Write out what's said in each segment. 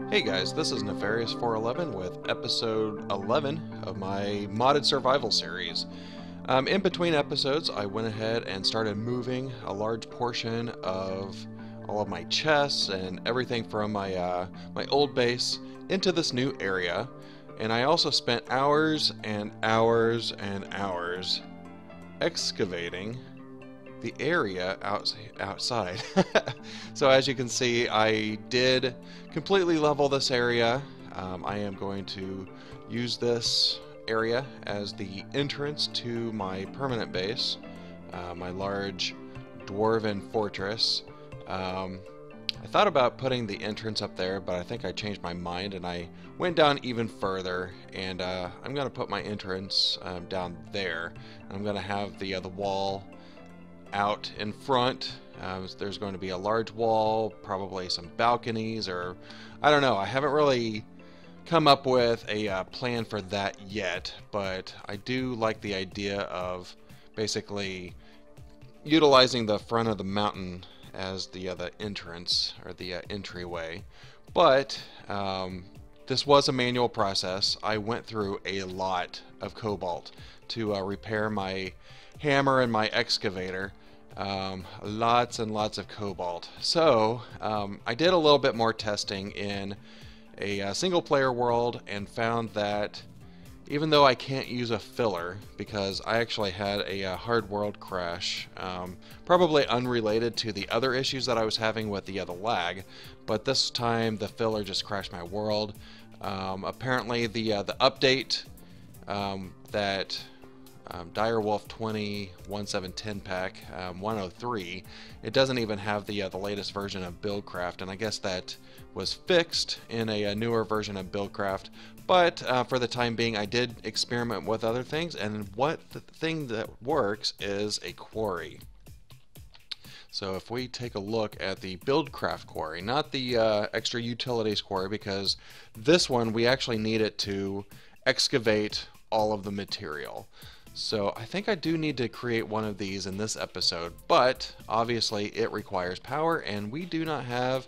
Hey guys, this is Nefarious411 with episode 11 of my modded survival series. In between episodes, I went ahead and started moving a large portion of all of my chests and everything from my old base into this new area, and I also spent hours and hours and hours excavating the area outside. So as you can see, I did completely level this area. I am going to use this area as the entrance to my permanent base, my large dwarven fortress. I thought about putting the entrance up there, but I think I changed my mind and I went down even further, and I'm going to put my entrance down there. I'm going to have the wall out in front. There's going to be a large wall, probably some balconies, or I don't know. I haven't really come up with a plan for that yet, but I do like the idea of basically utilizing the front of the mountain as the entrance or the entryway. But this was a manual process. I went through a lot of cobalt to repair my hammer and my excavator. Lots and lots of cobalt. So I did a little bit more testing in a single player world and found that even though I can't use a filler because I actually had a hard world crash, probably unrelated to the other issues that I was having with the lag, but this time the filler just crashed my world. Apparently the update that Direwolf20 1710 pack 103, it doesn't even have the latest version of Buildcraft, and I guess that was fixed in a newer version of Buildcraft. But for the time being, I did experiment with other things, and the thing that works is a quarry. So if we take a look at the Buildcraft quarry, not the extra utilities quarry, because this one we actually need it to excavate all of the material. So I think I do need to create one of these in this episode, but obviously it requires power, and we do not have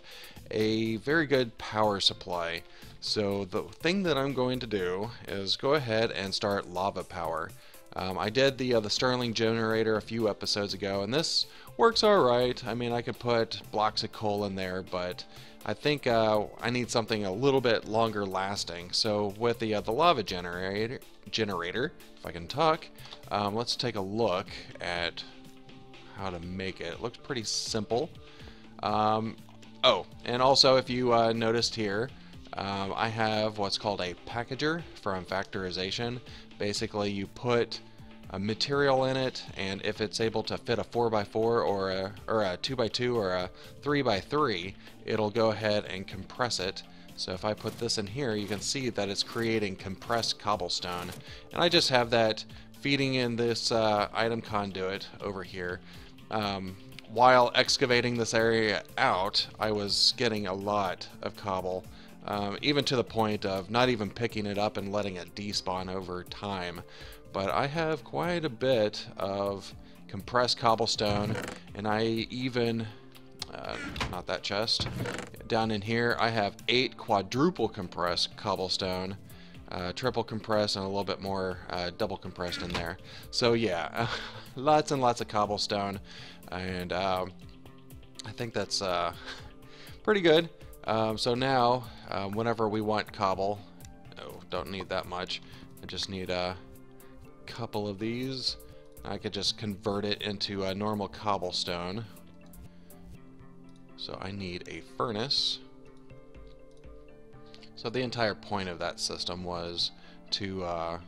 a very good power supply. So the thing that I'm going to do is go ahead and start lava power. I did the Stirling generator a few episodes ago, and this works alright. I mean, I could put blocks of coal in there, but I think I need something a little bit longer lasting. So with the lava generator, if I can talk, let's take a look at how to make it. It looks pretty simple. Oh, and also if you noticed here, I have what's called a packager from factorization. Basically, you put a material in it, and if it's able to fit a 4x4 or a 2x2 or a 3x3, it'll go ahead and compress it. So if I put this in here, you can see that it's creating compressed cobblestone, and I just have that feeding in this item conduit over here. While excavating this area out, I was getting a lot of cobble, even to the point of not even picking it up and letting it despawn over time. But I have quite a bit of compressed cobblestone, and I even, not that chest, down in here I have 8 quadruple compressed cobblestone, triple compressed, and a little bit more double compressed in there. So yeah, lots and lots of cobblestone, and I think that's pretty good. So now, whenever we want cobble, oh, don't need that much, I just need a couple of these. I could just convert it into a normal cobblestone. So I need a furnace. So the entire point of that system was to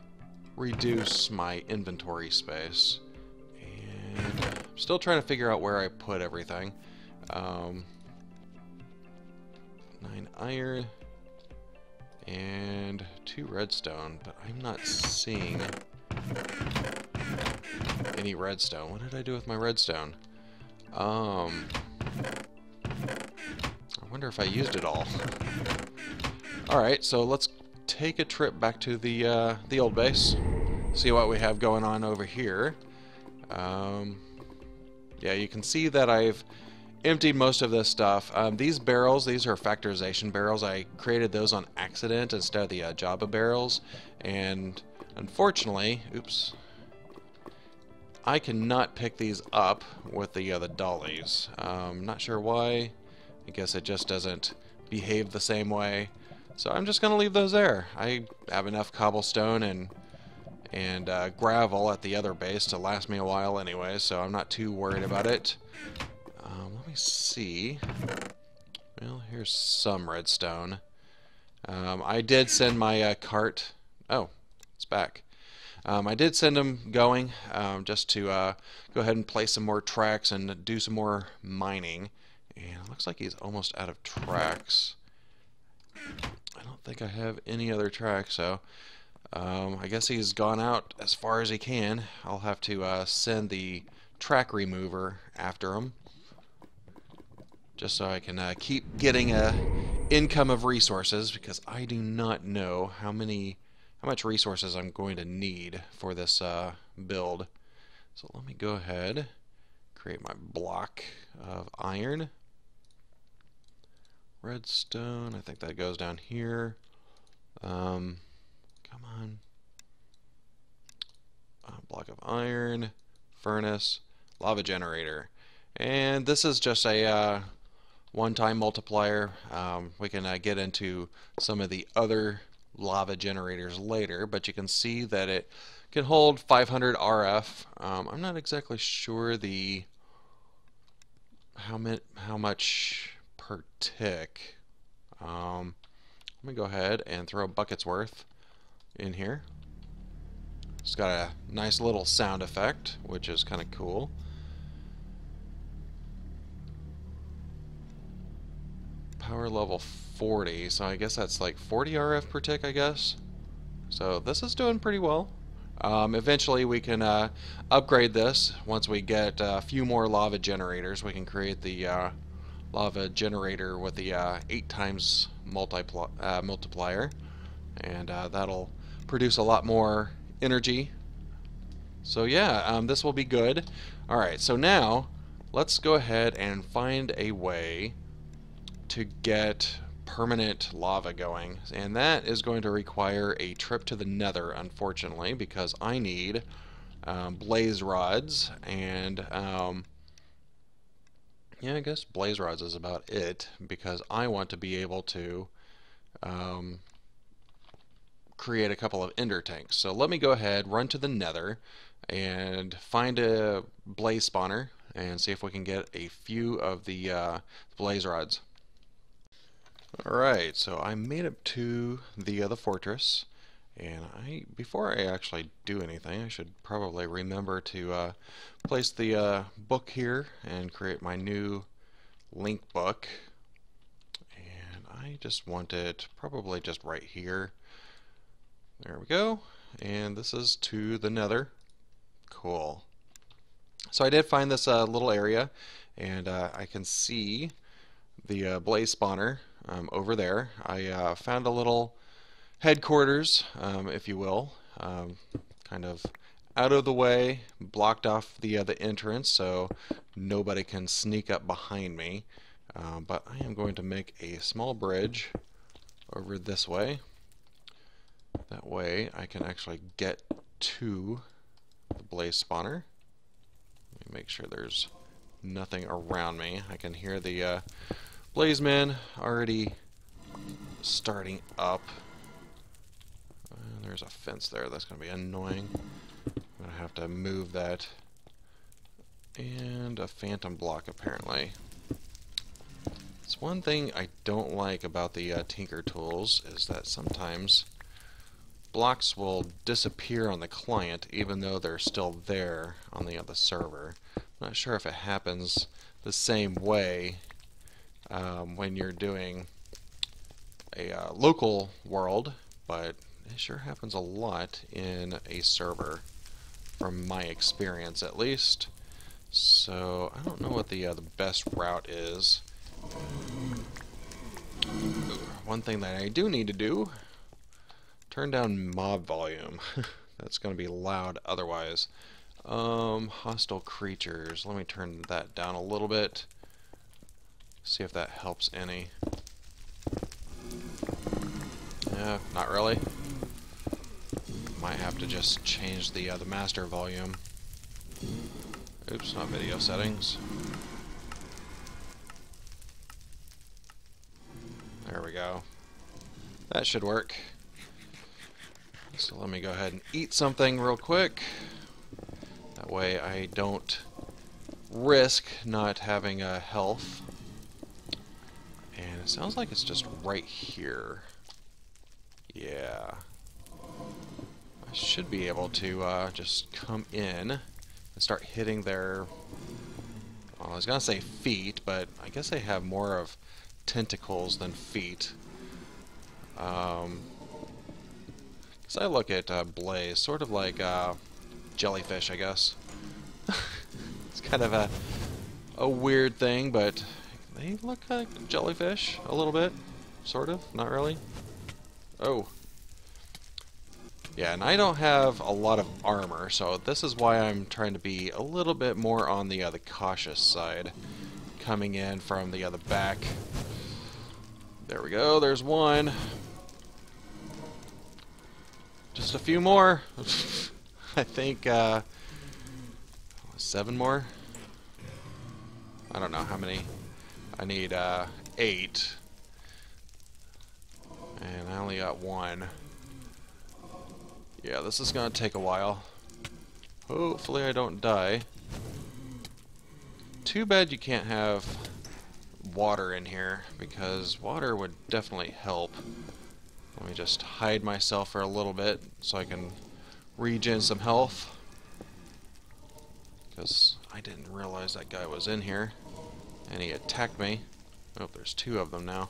reduce my inventory space. And I'm still trying to figure out where I put everything. 9 iron and 2 redstone, but I'm not seeing any redstone. What did I do with my redstone? I wonder if I used it all. Alright, so let's take a trip back to the old base. See what we have going on over here. Yeah, you can see that I've emptied most of this stuff. These barrels, these are factorization barrels. I created those on accident instead of the Java barrels, and unfortunately, oops, I cannot pick these up with the dollies. Not sure why. I guess it just doesn't behave the same way. So I'm just gonna leave those there. I have enough cobblestone and gravel at the other base to last me a while anyway, so I'm not too worried about it. Let me see. Well, here's some redstone. I did send my cart. Oh, it's back. I did send him going just to go ahead and place some more tracks and do some more mining. And it looks like he's almost out of tracks. I don't think I have any other tracks, so I guess he's gone out as far as he can. I'll have to send the track remover after him, just so I can keep getting a income of resources, because I do not know how much resources I'm going to need for this build. So let me go ahead, create my block of iron. Redstone, I think that goes down here. Come on. Block of iron, furnace, lava generator. And this is just a one-time multiplier. We can get into some of the other lava generators later, but you can see that it can hold 500 RF. I'm not exactly sure how much per tick. Let me go ahead and throw a bucket's worth in here. It's got a nice little sound effect, which is kind of cool. Power level 40, so I guess that's like 40 RF per tick, I guess. So this is doing pretty well. Eventually we can upgrade this. Once we get a few more lava generators, we can create the lava generator with the 8 times multiplier, and that'll produce a lot more energy. So yeah, this will be good. Alright, so now let's go ahead and find a way to get permanent lava going, and that is going to require a trip to the Nether, unfortunately, because I need blaze rods, and yeah, I guess blaze rods is about it, because I want to be able to create a couple of ender tanks. So let me go ahead, run to the Nether, and find a blaze spawner, and see if we can get a few of the blaze rods. Alright, so I made it to the fortress, and before I actually do anything, I should probably remember to place the book here and create my new link book. And I just want it probably just right here. There we go. And this is to the Nether. Cool. So I did find this little area, and I can see the blaze spawner over there. I found a little headquarters, if you will, kind of out of the way, blocked off the entrance so nobody can sneak up behind me. But I am going to make a small bridge over this way. That way I can actually get to the blaze spawner. Let me make sure there's nothing around me. I can hear the blaze men already starting up. There's a fence there. That's going to be annoying. I'm going to have to move that. And a phantom block, apparently. It's one thing I don't like about the Tinker tools, is that sometimes blocks will disappear on the client even though they're still there on the other server. I'm not sure if it happens the same way when you're doing a local world, but it sure happens a lot in a server, from my experience at least. So I don't know what the best route is. One thing that I do need to do, turn down mob volume. That's going to be loud otherwise. Hostile creatures, let me turn that down a little bit. See if that helps any. Yeah, not really. Might have to just change the master volume. Oops, not video settings. There we go. That should work. So let me go ahead and eat something real quick. That way I don't risk not having health. And it sounds like it's just right here. Yeah. I should be able to just come in and start hitting their... Well, I was going to say feet, but I guess they have more of tentacles than feet. Because I look at Blaze sort of like jellyfish, I guess. It's kind of a weird thing, but they look like jellyfish a little bit, sort of, not really. Oh. Yeah, and I don't have a lot of armor, so this is why I'm trying to be a little bit more on the cautious side, coming in from the back. There we go, there's one. Just a few more. I think 7 more. I don't know how many. I need 8. And I only got 1. Yeah, this is gonna take a while. Hopefully I don't die. Too bad you can't have water in here, because water would definitely help. Let me just hide myself for a little bit so I can regen some health. Because I didn't realize that guy was in here. And he attacked me. Oh, there's 2 of them now.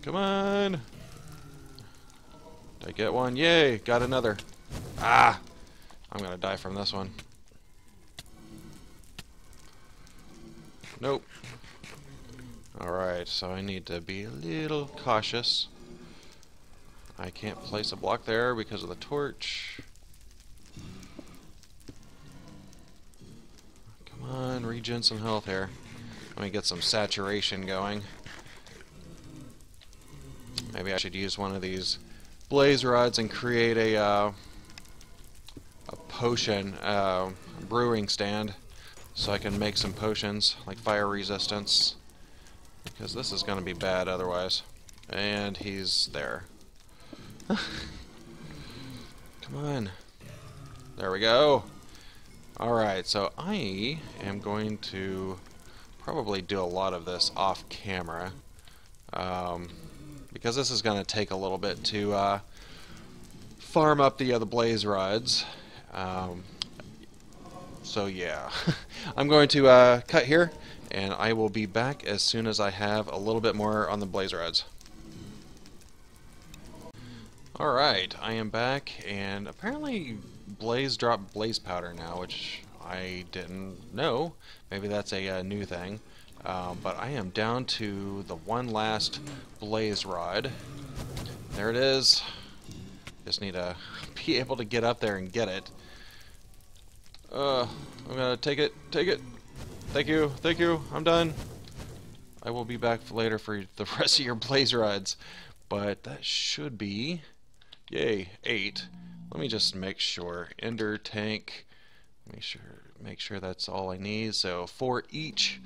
Come on! Did I get one? Yay! Got another. Ah! I'm gonna die from this one. Nope. Alright, so I need to be a little cautious. I can't place a block there because of the torch. Come on, regen some health here. Let me get some saturation going. Maybe I should use one of these blaze rods and create a potion brewing stand so I can make some potions like fire resistance. Because this is going to be bad otherwise. And he's there. Come on. There we go. Alright, so I am going to probably do a lot of this off camera. Because this is going to take a little bit to farm up the blaze rods. So yeah. I'm going to cut here. And I will be back as soon as I have a little bit more on the blaze rods. Alright, I am back, and apparently Blaze dropped blaze powder now, which I didn't know. Maybe that's a new thing. But I am down to the one last blaze rod. There it is. Just need to be able to get up there and get it. I'm gonna take it. Thank you, I'm done. I will be back later for the rest of your blaze rods. But that should be, yay, 8. Let me just make sure. Ender tank, make sure that's all I need. So 4 each,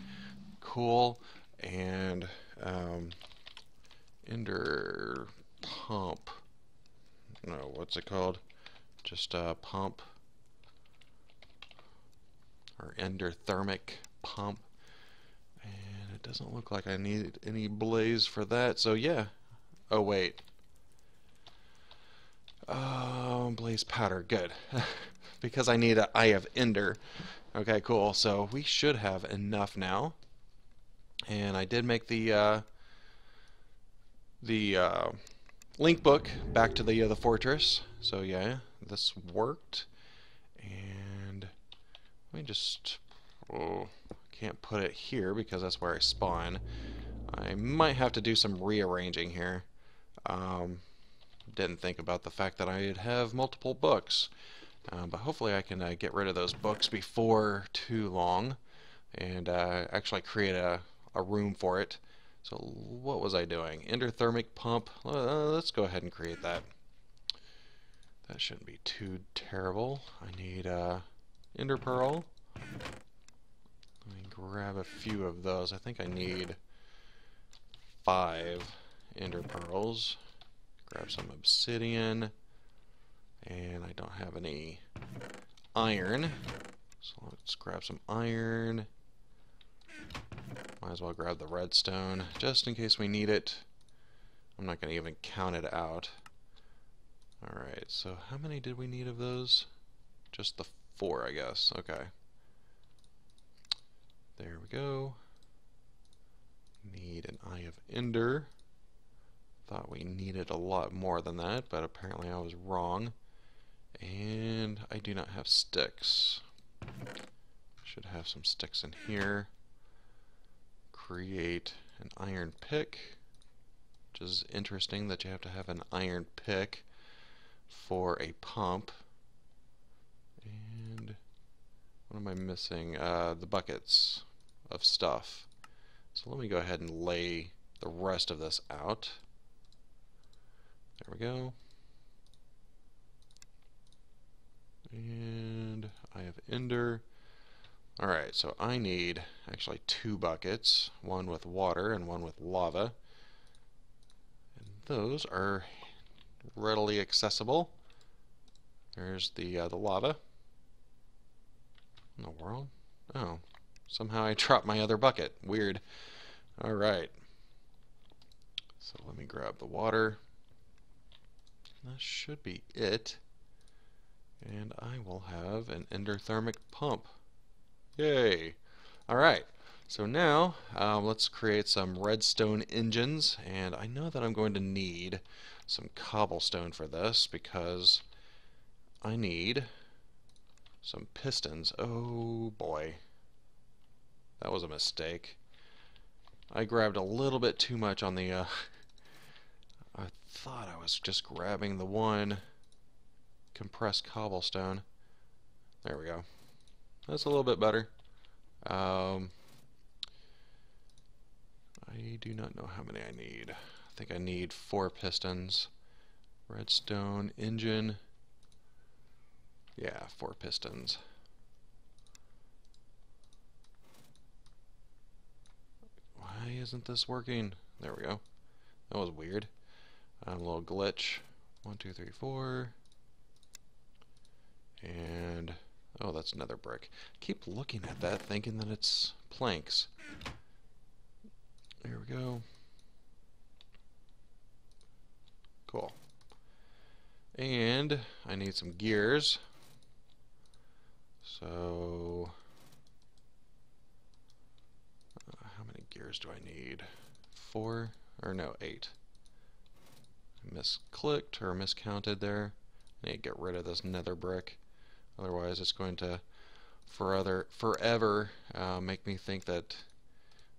cool. And Ender pump, no, what's it called? Just pump. Or endothermic pump, and it doesn't look like I need any blaze for that, so yeah. Oh wait, blaze powder, good. Because I need a Eye of Ender. Okay, cool, so we should have enough now. And I did make the link book back to the fortress, so yeah, this worked. And let me just, can't put it here because that's where I spawn. I might have to do some rearranging here. Didn't think about the fact that I'd have multiple books. But hopefully I can get rid of those books before too long. and actually create a room for it. So what was I doing? Endothermic pump. Let's go ahead and create that. That shouldn't be too terrible. I need ender pearl. Let me grab a few of those. I think I need 5 ender pearls. Grab some obsidian. And I don't have any iron. So let's grab some iron. Might as well grab the redstone just in case we need it. I'm not going to even count it out. Alright, so how many did we need of those? Just the 4, I guess. Okay. There we go. Need an Eye of Ender. Thought we needed a lot more than that, but apparently I was wrong. And I do not have sticks. Should have some sticks in here. Create an iron pick, which is interesting that you have to have an iron pick for a pump. And what am I missing? The buckets of stuff. So let me go ahead and lay the rest of this out. There we go. And I have ender. Alright, so I need actually 2 buckets, one with water and one with lava. And those are readily accessible. There's the lava. In the world? Oh, somehow I dropped my other bucket. Weird. Alright. So let me grab the water. That should be it. And I will have an endothermic pump. Yay! Alright, so now let's create some redstone engines, and I know that I'm going to need some cobblestone for this because I need some pistons. Oh boy, that was a mistake. I grabbed a little bit too much on the I thought I was just grabbing the one compressed cobblestone. There we go. That's a little bit better. I do not know how many I need. I think I need 4 pistons. Redstone engine. Yeah, 4 pistons. Why isn't this working? There we go. That was weird. A little glitch. 1, 2, 3, 4. And oh, that's another brick. Keep looking at that thinking that it's planks. There we go. Cool. And I need some gears. So how many gears do I need? 4 or no, 8. I misclicked or miscounted there. I need to get rid of this nether brick. Otherwise it's going to forever make me think that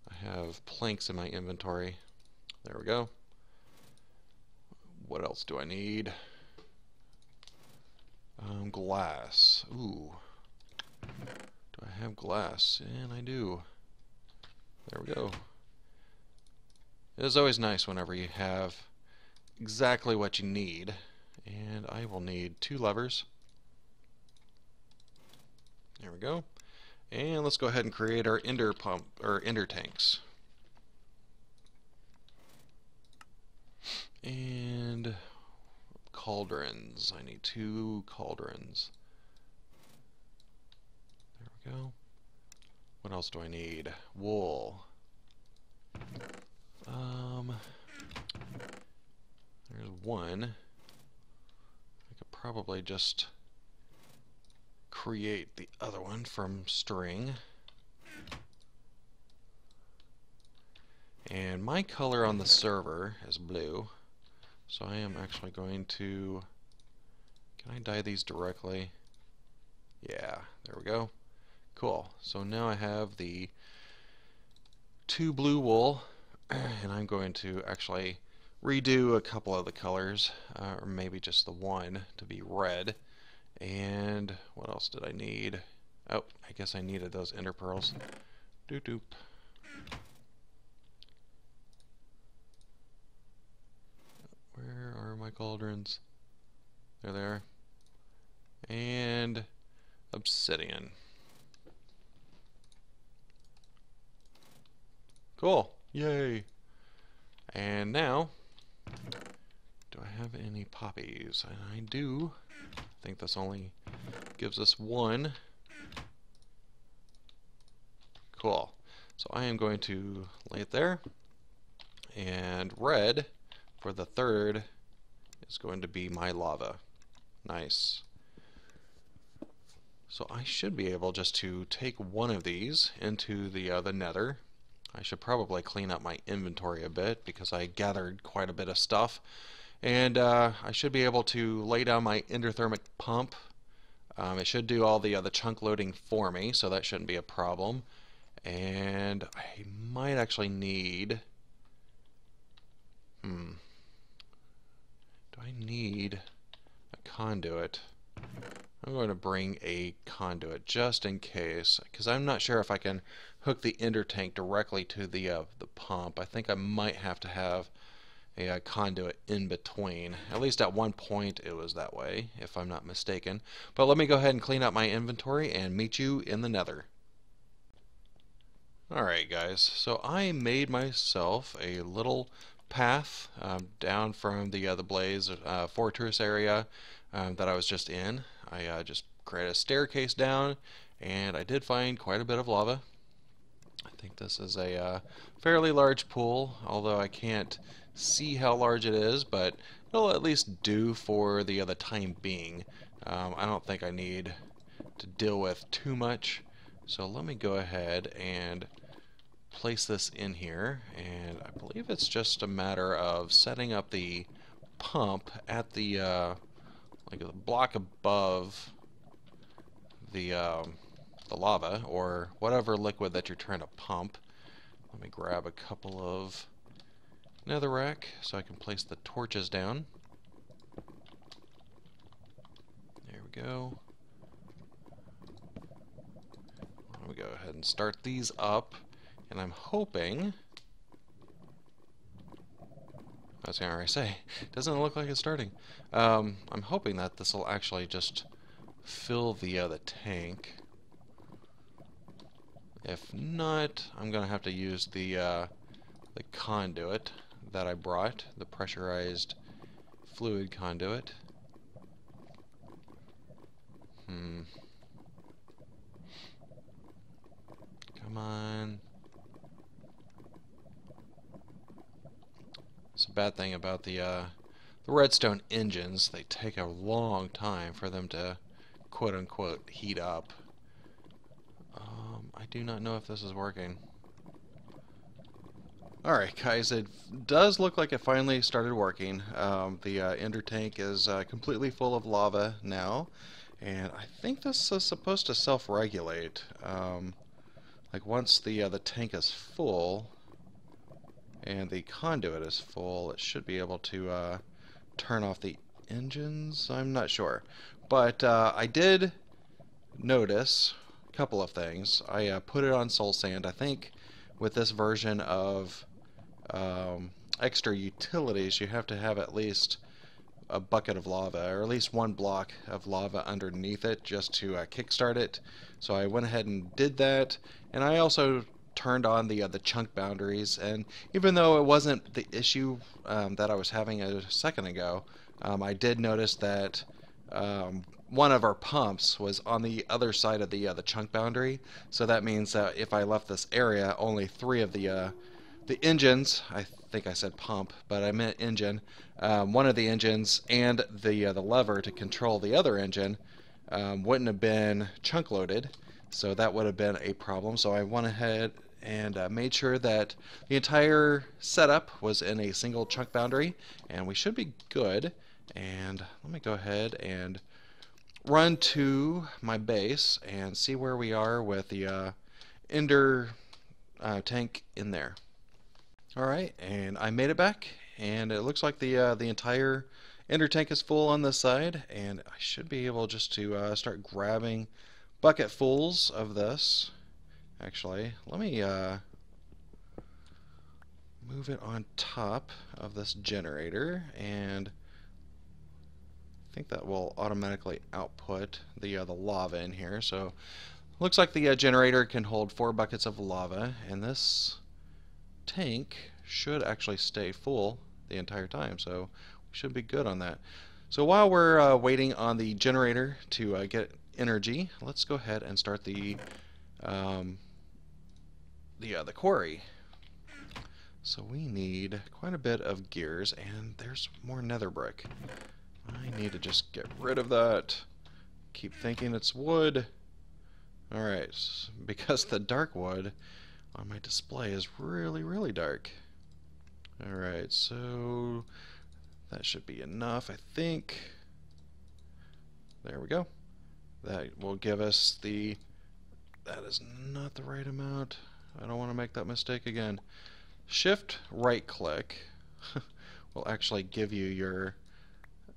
I have planks in my inventory. There we go. What else do I need? Glass. Ooh. Do I have glass? And I do. There we go. It is always nice whenever you have exactly what you need. And I will need 2 levers. There we go. And let's go ahead and create our ender pump or ender tanks. And cauldrons. I need 2 cauldrons. There we go. What else do I need? Wool. There's 1. I could probably just create the other one from string. And my color on the server is blue, so I am actually going to, can I dye these directly? Yeah, there we go. Cool. So now I have the 2 blue wool, and I'm going to actually redo a couple of the colors, or maybe just the one to be red. And what else did I need? Oh, I guess I needed those ender pearls. Doop doop. Where are my cauldrons? There they are. And obsidian. Cool. Yay. And now, do I have any poppies? And I do. I think this only gives us one. Cool. So I am going to lay it there. And red for the third is going to be my lava. Nice. So I should be able just to take one of these into the Nether. I should probably clean up my inventory a bit because I gathered quite a bit of stuff. And I should be able to lay down my endothermic pump. It should do all the chunk loading for me, so that shouldn't be a problem. And I might actually need... Do I need a conduit? I'm going to bring a conduit just in case, because I'm not sure if I can hook the ender tank directly to the pump. I think I might have to have a conduit in between. At least at one point it was that way, if I'm not mistaken. But let me go ahead and clean up my inventory and meet you in the Nether. Alright guys, so I made myself a little path down from the Blaze Fortress area that I was just in. I just created a staircase down, and I did find quite a bit of lava. I think this is a fairly large pool, although I can't see how large it is, but it'll at least do for the time being. I don't think I need to deal with too much, so let me go ahead and place this in here, and I believe it's just a matter of setting up the pump at the like a block above the lava or whatever liquid that you're trying to pump. Let me grab a couple of netherrack so I can place the torches down. There we go. Let me go ahead and start these up, and I'm hoping... I was going to say, it doesn't look like it's starting. I'm hoping that this will actually just fill the tank. If not, I'm going to have to use the conduit that I brought, the pressurized fluid conduit. Come on. It's a bad thing about the redstone engines. They take a long time for them to quote-unquote heat up. I do not know if this is working. Alright guys, it does look like it finally started working. The ender tank is completely full of lava now, and I think this is supposed to self-regulate. Like once the tank is full and the conduit is full, it should be able to turn off the engines. I'm not sure, but I did notice a couple of things. I put it on soul sand. I think with this version of extra utilities, you have to have at least a bucket of lava, or at least one block of lava underneath it just to kickstart it. So I went ahead and did that, and I also turned on the chunk boundaries, and even though it wasn't the issue that I was having a second ago, I did notice that one of our pumps was on the other side of the chunk boundary, so that means that if I left this area, only 3 of the engines, I think I said pump, but I meant engine, one of the engines and the lever to control the other engine wouldn't have been chunk loaded, so that would have been a problem. So I went ahead and made sure that the entire setup was in a single chunk boundary, and we should be good. And let me go ahead and run to my base and see where we are with the ender tank in there. Alright, and I made it back, and it looks like the entire ender tank is full on this side, and I should be able just to start grabbing bucketfuls of this Actually, let me move it on top of this generator, and I think that will automatically output the lava in here. So looks like the generator can hold 4 buckets of lava, and this tank should actually stay full the entire time, so we should be good on that. So while we're waiting on the generator to get energy, let's go ahead and start the quarry. So we need quite a bit of gears, and there's more nether brick. I need to just get rid of that. Keep thinking it's wood. Alright, because the dark wood on my display is really dark. Alright, so that should be enough, I think. There we go. That will give us the... That is not the right amount. I don't want to make that mistake again. Shift right click will actually give you your...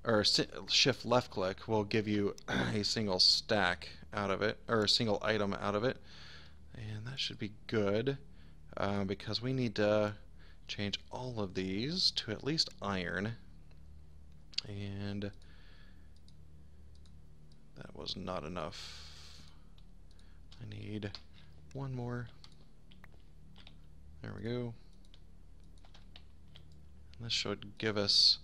Or shift left click will give you a single stack out of it, or a single item out of it. And that should be good, because we need to change all of these to at least iron. And that was not enough. I need one more. There we go. And this should give us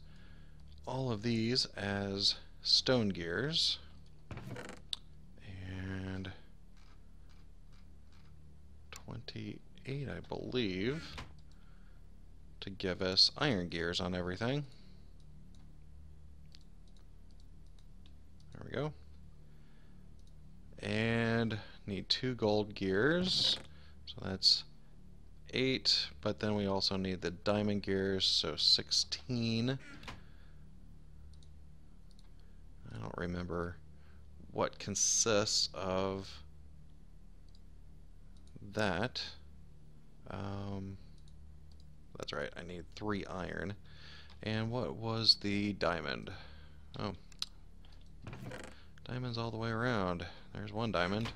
all of these as stone gears. And 28, I believe, to give us iron gears on everything. There we go. And need 2 gold gears, so that's 8, but then we also need the diamond gears, so 16. I don't remember what consists of that. That's right, I need 3 iron. And what was the diamond? Oh, diamonds all the way around. There's 1 diamond.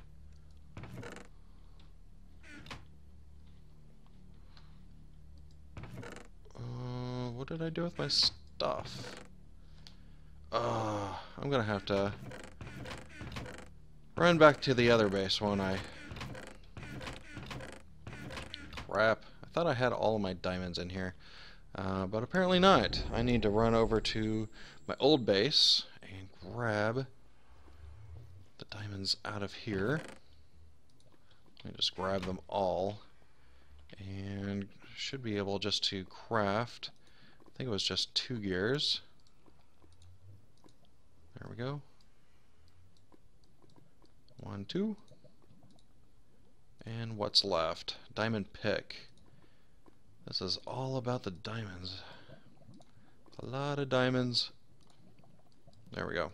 What did I do with my stuff? I'm gonna have to run back to the other base, won't I? Crap. I thought I had all of my diamonds in here. But apparently not. I need to run over to my old base and grab the diamonds out of here. I just grab them all, and should be able just to craft, I think it was just 2 gears. There we go. 1, 2. And what's left? Diamond pick. This is all about the diamonds. A lot of diamonds. There we go.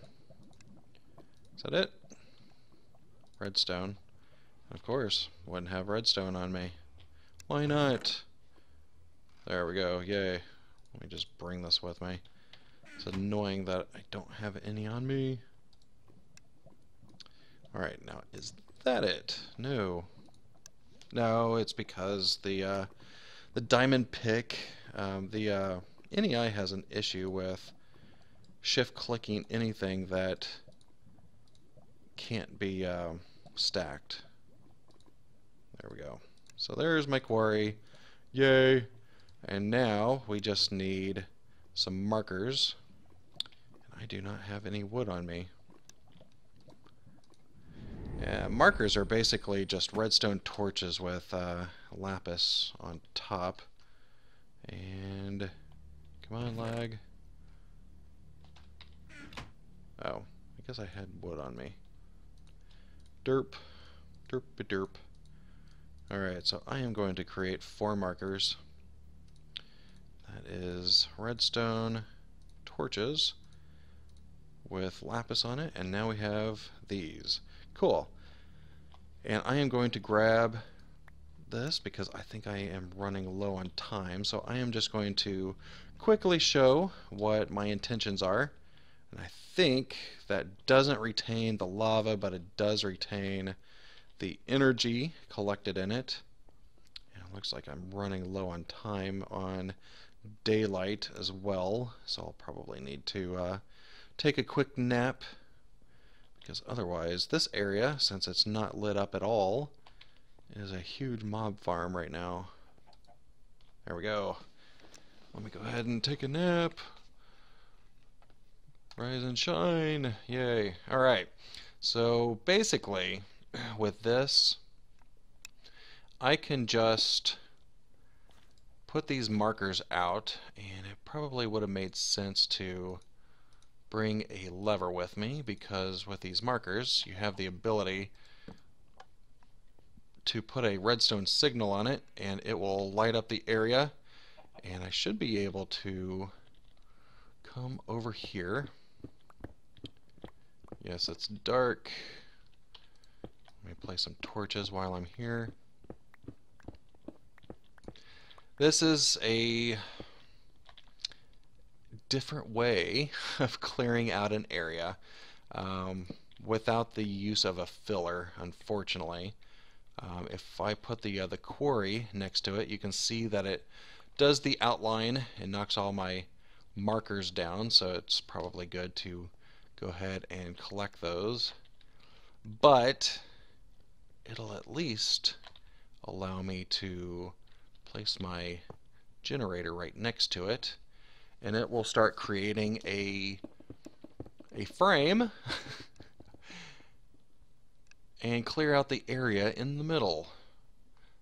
Is that it? Redstone. Of course, wouldn't have redstone on me. Why not? There we go, yay. Let me just bring this with me. It's annoying that I don't have any on me. Alright, now is that it? No. No, it's because the diamond pick, the NEI has an issue with shift clicking anything that can't be stacked. There we go. So there's my quarry. Yay! And now we just need some markers. And I do not have any wood on me. Yeah, markers are basically just redstone torches with lapis on top. And come on, lag. Oh, I guess I had wood on me. Derp. Derp-a-derp. Alright, so I am going to create 4 markers. That is redstone torches with lapis on it, and now we have these. Cool. And I am going to grab this because I think I am running low on time, so I am just going to quickly show what my intentions are. And I think that doesn't retain the lava, but it does retain the energy collected in it. And it looks like I'm running low on time on daylight as well, so I'll probably need to take a quick nap, because otherwise this area, since it's not lit up at all, is a huge mob farm right now. There we go. Let me go ahead and take a nap. Rise and shine. Yay. Alright. So basically, with this, I can just put these markers out, and it probably would have made sense to bring a lever with me, because with these markers you have the ability to put a redstone signal on it and it will light up the area, and I should be able to come over here. Yes, it's dark. Let me place some torches while I'm here. This is a different way of clearing out an area without the use of a filler, unfortunately. If I put the quarry next to it, you can see that it does the outline and knocks all my markers down, so it's probably good to go ahead and collect those. But it'll at least allow me to place my generator right next to it, and it will start creating a frame and clear out the area in the middle.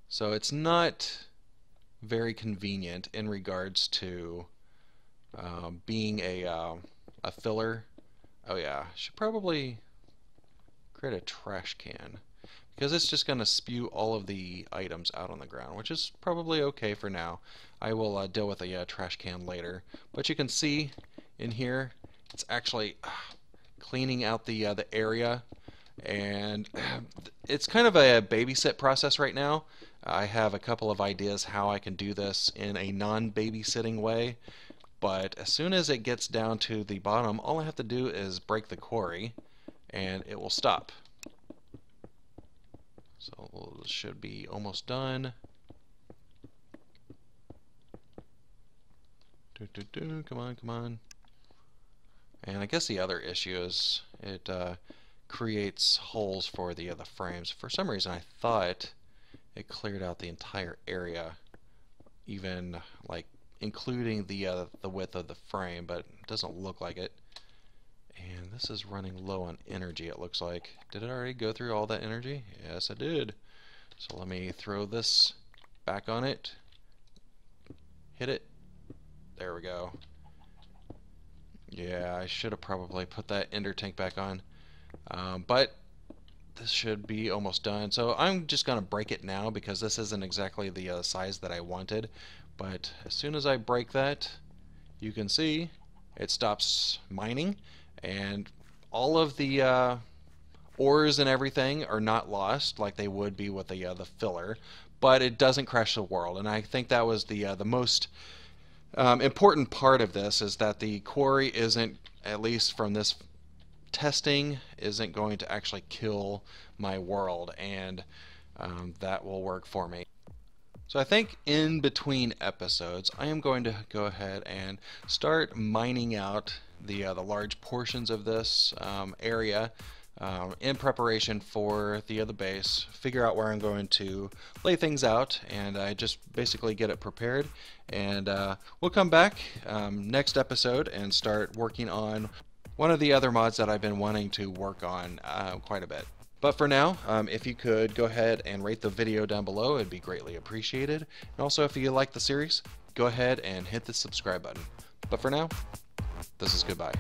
So it's not very convenient in regards to being a filler. Oh yeah, should probably create a trash can, because it's just going to spew all of the items out on the ground, which is probably okay for now. I will deal with a trash can later. But you can see in here, it's actually cleaning out the area, and it's kind of a babysit process right now. I have a couple of ideas how I can do this in a non-babysitting way, but as soon as it gets down to the bottom, all I have to do is break the quarry, and it will stop. So this should be almost done. Come on, come on. And I guess the other issue is it creates holes for the frames. For some reason I thought it cleared out the entire area, even like including the width of the frame, but it doesn't look like it. And this is running low on energy, it looks like. Did it already go through all that energy? Yes, it did. So let me throw this back on it. Hit it. There we go. Yeah, I should have probably put that ender tank back on. But this should be almost done. So I'm just going to break it now, because this isn't exactly the size that I wanted. But as soon as I break that, you can see it stops mining, and all of the ores and everything are not lost like they would be with the filler, but it doesn't crash the world. And I think that was the most important part of this, is that the quarry isn't, at least from this testing, isn't going to actually kill my world, and that will work for me. So I think in between episodes, I am going to go ahead and start mining out the large portions of this area in preparation for the base, figure out where I'm going to lay things out, and I just basically get it prepared. And we'll come back next episode and start working on one of the other mods that I've been wanting to work on quite a bit. But for now, if you could go ahead and rate the video down below, it'd be greatly appreciated. And also, if you like the series, go ahead and hit the subscribe button. But for now, this is goodbye.